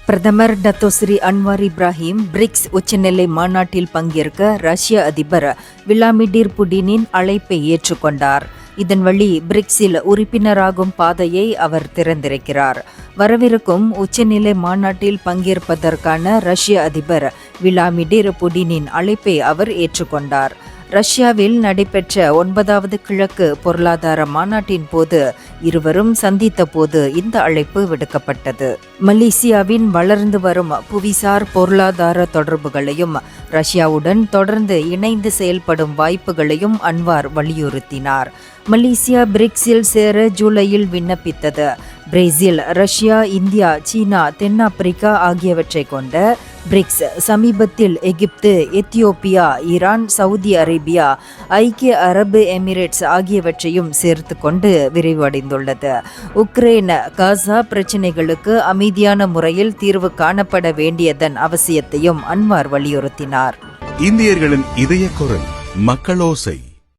பிரதமர் Datuk Seri Anwar Ibrahim BRICS உச்சநிலை மாநாட்டில் பங்கேற்க ரஷ்ய அதிபர் விளாடிமிர் புடினின் அழைப்பை ஏற்றுக்கொண்டார். இதன் வழி பிரிக்ஸில் உறுப்பினராகும் பாதையை அவர் திறந்திருக்கிறார். வரவிருக்கும் உச்சநிலை மாநாட்டில் பங்கேற்பதற்கான ரஷ்ய அதிபர் விளாடிமிர் புடினின் அழைப்பை அவர் ஏற்றுக்கொண்டார். ரஷ்யாவில் நடைபெற்ற 9வது கிழக்கு பொருளாதார மாநாட்டின் போது இருவரும் சந்தித்த போது இந்த அழைப்பு விடுக்கப்பட்டது. மலேசியாவின் வளர்ந்து வரும் புவிசார் பொருளாதார தொடர்புகளையும் ரஷ்யாவுடன் தொடர்ந்து இணைந்து செயல்படும் வாய்ப்புகளையும் அன்வார் வலியுறுத்தினார். மலேசியா பிரிக்ஸில் சேர ஜூலையில் விண்ணப்பித்தது. பிரேசில், ரஷ்யா, இந்தியா, சீனா, தென்னாப்பிரிக்கா ஆகியவற்றை கொண்ட பிரிக்ஸ் சமீபத்தில் எகிப்து, எத்தியோப்பியா, ஈரான், சவுதி அரேபியா, ஐக்கிய அரபு எமிரேட்ஸ் ஆகியவற்றையும் சேர்த்து கொண்டு விரிவடைந்துள்ளது. உக்ரைன், காசா பிரச்சினைகளுக்கு அமைதியான முறையில் தீர்வு காணப்பட வேண்டியதன் அவசியத்தையும் அன்வார் வலியுறுத்தினார். இந்தியர்களின் இதய குரல் மக்களோசை.